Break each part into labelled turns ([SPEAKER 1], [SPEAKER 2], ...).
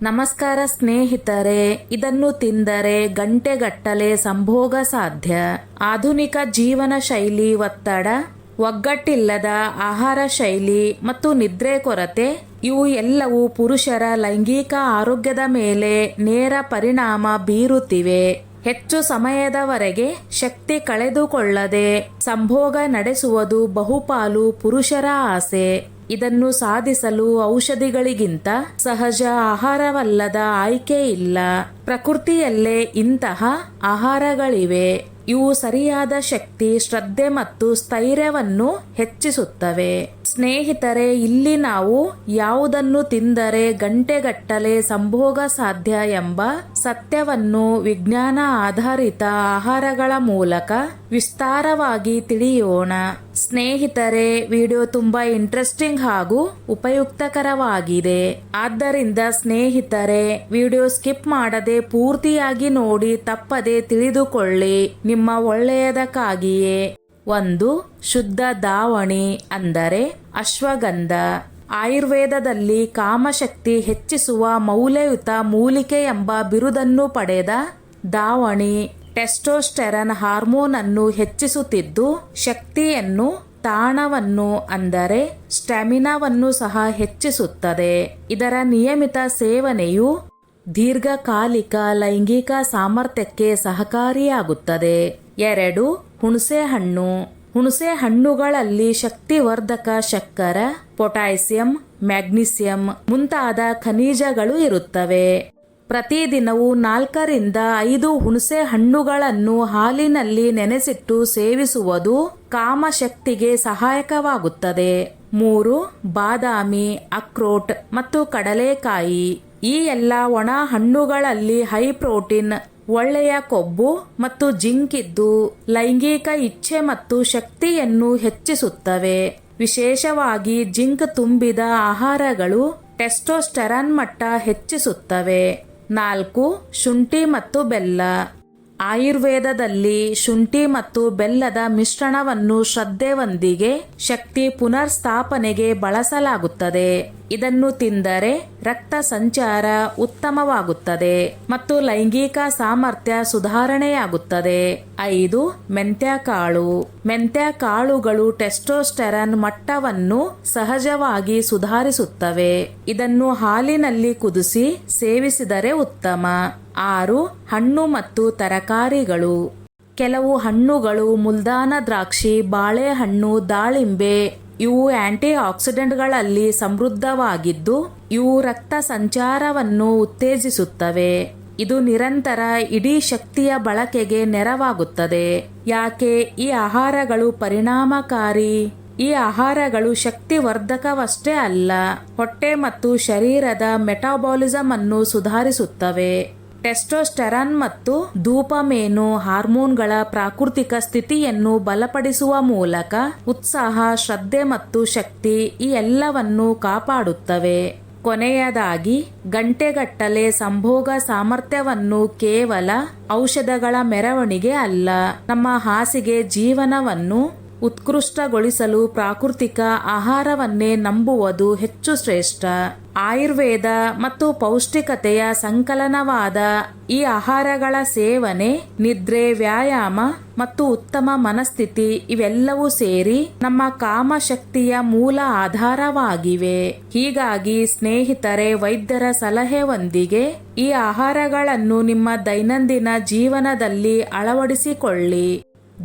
[SPEAKER 1] ನಮಸ್ಕಾರ ಸ್ನೇಹಿತರೆ, ಇದನ್ನು ತಿಂದರೆ ಗಂಟೆಗಟ್ಟಲೆ ಸಂಭೋಗ ಸಾಧ್ಯ. ಆಧುನಿಕ ಜೀವನ ಶೈಲಿ ಒತ್ತಡ, ಒಗ್ಗಟ್ಟಿಲ್ಲದ ಆಹಾರ ಶೈಲಿ ಮತ್ತು ನಿದ್ರೆ ಕೊರತೆ ಇವು ಎಲ್ಲವೂ ಪುರುಷರ ಲೈಂಗಿಕ ಆರೋಗ್ಯದ ಮೇಲೆ ನೇರ ಪರಿಣಾಮ ಬೀರುತ್ತಿವೆ. ಹೆಚ್ಚು ಸಮಯದವರೆಗೆ ಶಕ್ತಿ ಕಳೆದುಕೊಳ್ಳದೆ ಸಂಭೋಗ ನಡೆಸುವುದು ಬಹುಪಾಲು ಪುರುಷರ ಆಸೆ. ಇದನ್ನು ಸಾಧಿಸಲು ಔಷಧಿಗಳಿಗಿಂತ ಸಹಜ ಆಹಾರವಲ್ಲದ ಆಯ್ಕೆ ಇಲ್ಲ. ಪ್ರಕೃತಿಯಲ್ಲೇ ಇಂತಹ ಆಹಾರಗಳಿವೆ. ಇವು ಸರಿಯಾದ ಶಕ್ತಿ, ಶ್ರದ್ಧೆ ಮತ್ತು ಸ್ಥೈರ್ಯವನ್ನು ಹೆಚ್ಚಿಸುತ್ತವೆ. ಸ್ನೇಹಿತರೆ, ಇಲ್ಲಿ ನಾವು ಯಾವುದನ್ನು ತಿಂದರೆ ಗಂಟೆಗಟ್ಟಲೆ ಸಂಭೋಗ ಸಾಧ್ಯ ಎಂಬ ಸತ್ಯವನ್ನು ವಿಜ್ಞಾನ ಆಧಾರಿತ ಆಹಾರಗಳ ಮೂಲಕ ವಿಸ್ತಾರವಾಗಿ ತಿಳಿಯೋಣ. ಸ್ನೇಹಿತರೆ, ವಿಡಿಯೋ ತುಂಬಾ ಇಂಟ್ರೆಸ್ಟಿಂಗ್ ಹಾಗೂ ಉಪಯುಕ್ತಕರವಾಗಿದೆ. ಆದ್ದರಿಂದ ಸ್ನೇಹಿತರೆ, ವಿಡಿಯೋ ಸ್ಕಿಪ್ ಮಾಡದೆ ಪೂರ್ತಿಯಾಗಿ ನೋಡಿ ತಪ್ಪದೆ ತಿಳಿದುಕೊಳ್ಳಿ, ನಿಮ್ಮ ಒಳ್ಳೆಯದಕ್ಕಾಗಿಯೇ. 1. ಶುದ್ಧ ದಾವಣಿ ಅಂದರೆ ಅಶ್ವಗಂಧ. ಆಯುರ್ವೇದದಲ್ಲಿ ಕಾಮಶಕ್ತಿ ಹೆಚ್ಚಿಸುವ ಮೌಲ್ಯಯುತ ಮೂಲಿಕೆ ಎಂಬ ಬಿರುದನ್ನು ಪಡೆದ ದಾವಣಿ ಟೆಸ್ಟೋಸ್ಟೆರಾನ್ ಹಾರ್ಮೋನ್ ಅನ್ನು ಹೆಚ್ಚಿಸುತ್ತಿದ್ದು, ಶಕ್ತಿಯನ್ನು, ತಾಣವನ್ನು ಅಂದರೆ ಸ್ಟಾಮಿನಾವನ್ನು ಸಹ ಹೆಚ್ಚಿಸುತ್ತದೆ. ಇದರ ನಿಯಮಿತ ಸೇವನೆಯು ದೀರ್ಘಕಾಲಿಕ ಲೈಂಗಿಕ ಸಾಮರ್ಥ್ಯಕ್ಕೆ ಸಹಕಾರಿಯಾಗುತ್ತದೆ. 2. ಹುಣಸೆ ಹಣ್ಣು. ಹುಣಸೆ ಹಣ್ಣುಗಳಲ್ಲಿ ಶಕ್ತಿವರ್ಧಕ ಶರ್ಕರ, ಪೊಟ್ಯಾಸಿಯಂ, ಮ್ಯಾಗ್ನೀಸಿಯಂ ಮುಂತಾದ ಖನಿಜಗಳು ಇರುತ್ತವೆ. ಪ್ರತಿದಿನವೂ 4 ರಿಂದ 5 ಹುಣಸೆ ಹಣ್ಣುಗಳನ್ನು ಹಾಲಿನಲ್ಲಿ ನೆನೆಸಿಟ್ಟು ಸೇವಿಸುವುದು ಕಾಮಶಕ್ತಿಗೆ ಸಹಾಯಕವಾಗುತ್ತದೆ. 3. ಬಾದಾಮಿ, ಅಕ್ರೋಟ್ ಮತ್ತು ಕಡಲೆಕಾಯಿ. ಈ ಎಲ್ಲ ಒಣ ಹಣ್ಣುಗಳಲ್ಲಿ ಹೈ ಪ್ರೋಟೀನ್, ಒಳ್ಳೆಯ ಕೊಬ್ಬು ಮತ್ತು ಜಿಂಕ್ ಇದ್ದು ಲೈಂಗಿಕ ಇಚ್ಛೆ ಮತ್ತು ಶಕ್ತಿಯನ್ನು ಹೆಚ್ಚಿಸುತ್ತವೆ. ವಿಶೇಷವಾಗಿ ಜಿಂಕ್ ತುಂಬಿದ ಆಹಾರಗಳು ಟೆಸ್ಟೋಸ್ಟೆರಾನ್ ಮಟ್ಟ ಹೆಚ್ಚಿಸುತ್ತವೆ. 4. ಶುಂಠಿ ಮತ್ತು ಬೆಲ್ಲ. ಆಯುರ್ವೇದದಲ್ಲಿ ಶುಂಠಿ ಮತ್ತು ಬೆಲ್ಲದ ಮಿಶ್ರಣವನ್ನು ಶ್ರದ್ಧೆಯೊಂದಿಗೆ ಶಕ್ತಿ ಪುನರ್ಸ್ಥಾಪನೆಗೆ ಬಳಸಲಾಗುತ್ತದೆ. ಇದನ್ನು ತಿಂದರೆ ರಕ್ತ ಸಂಚಾರ ಉತ್ತಮವಾಗುತ್ತದೆ ಮತ್ತು ಲೈಂಗಿಕ ಸಾಮರ್ಥ್ಯ ಸುಧಾರಣೆಯಾಗುತ್ತದೆ. 5. ಮೆಂತ್ಯಕಾಳು. ಮೆಂತ್ಯಕಾಳುಗಳು ಟೆಸ್ಟೋಸ್ಟೆರಾನ್ ಮಟ್ಟವನ್ನು ಸಹಜವಾಗಿ ಸುಧಾರಿಸುತ್ತವೆ. ಇದನ್ನು ಹಾಲಿನಲ್ಲಿ ಕುದಿಸಿ ಸೇವಿಸಿದರೆ ಉತ್ತಮ. 6. ಹಣ್ಣು ಮತ್ತು ತರಕಾರಿಗಳು. ಕೆಲವು ಹಣ್ಣುಗಳು ಮುಲ್ದಾನ ದ್ರಾಕ್ಷಿ, ಬಾಳೆಹಣ್ಣು, ದಾಳಿಂಬೆ ಇವು ಆಂಟಿ ಆಕ್ಸಿಡೆಂಟ್ಗಳಲ್ಲಿ ಸಮೃದ್ಧವಾಗಿದ್ದು ಇವು ರಕ್ತ ಸಂಚಾರವನ್ನು ಉತ್ತೇಜಿಸುತ್ತವೆ. ಇದು ನಿರಂತರ ಇಡೀ ಶಕ್ತಿಯ ಬಳಕೆಗೆ ನೆರವಾಗುತ್ತದೆ. ಯಾಕೆ ಈ ಆಹಾರಗಳು ಪರಿಣಾಮಕಾರಿ? ಈ ಆಹಾರಗಳು ಶಕ್ತಿವರ್ಧಕವಷ್ಟೇ ಅಲ್ಲ, ಹೊಟ್ಟೆ ಮತ್ತು ಶರೀರದ ಮೆಟಾಬಾಲಿಸಂ ಅನ್ನು ಸುಧಾರಿಸುತ್ತವೆ. ಟೆಸ್ಟೋಸ್ಟೆರಾನ್ ಮತ್ತು ಡೋಪಾಮೈನ್ ಹಾರ್ಮೋನ್ಗಳ ಪ್ರಾಕೃತಿಕ ಸ್ಥಿತಿಯನ್ನು ಬಲಪಡಿಸುವ ಮೂಲಕ ಉತ್ಸಾಹ, ಶ್ರದ್ಧೆ ಮತ್ತು ಶಕ್ತಿ ಈ ಎಲ್ಲವನ್ನು ಕಾಪಾಡುತ್ತವೆ. ಕೊನೆಯದಾಗಿ, ಗಂಟೆಗಟ್ಟಲೆ ಸಂಭೋಗ ಸಾಮರ್ಥ್ಯವನ್ನು ಕೇವಲ ಔಷಧಗಳ ಮೆರವಣಿಗೆ ಅಲ್ಲ, ನಮ್ಮ ಹಾಸಿಗೆ ಜೀವನವನ್ನು ಉತ್ಕೃಷ್ಟಗೊಳಿಸಲು ಪ್ರಾಕೃತಿಕ ಆಹಾರವನ್ನೇ ನಂಬುವುದು ಹೆಚ್ಚು ಶ್ರೇಷ್ಠ. ಆಯುರ್ವೇದ ಮತ್ತು ಪೌಷ್ಟಿಕತೆಯ ಸಂಕಲನವಾದ ಈ ಆಹಾರಗಳ ಸೇವನೆ, ನಿದ್ರೆ, ವ್ಯಾಯಾಮ ಮತ್ತು ಉತ್ತಮ ಮನಸ್ಥಿತಿ ಇವೆಲ್ಲವೂ ಸೇರಿ ನಮ್ಮ ಕಾಮಶಕ್ತಿಯ ಮೂಲ ಆಧಾರವಾಗಿವೆ. ಹೀಗಾಗಿ ಸ್ನೇಹಿತರೆ, ವೈದ್ಯರ ಸಲಹೆಯೊಂದಿಗೆ ಈ ಆಹಾರಗಳನ್ನು ನಿಮ್ಮ ದೈನಂದಿನ ಜೀವನದಲ್ಲಿ ಅಳವಡಿಸಿಕೊಳ್ಳಿ.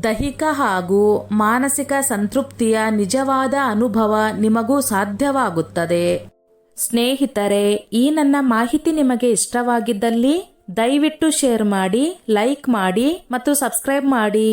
[SPEAKER 1] ದೈಹಿಕ ಹಾಗೂ ಮಾನಸಿಕ ಸಂತೃಪ್ತಿಯ ನಿಜವಾದ ಅನುಭವ ನಿಮಗೂ ಸಾಧ್ಯವಾಗುತ್ತದೆ. ಸ್ನೇಹಿತರೆ, ಈ ನನ್ನ ಮಾಹಿತಿ ನಿಮಗೆ ಇಷ್ಟವಾಗಿದ್ದಲ್ಲಿ ದಯವಿಟ್ಟು ಶೇರ್ ಮಾಡಿ, ಲೈಕ್ ಮಾಡಿ ಮತ್ತು ಸಬ್ಸ್ಕ್ರೈಬ್ ಮಾಡಿ.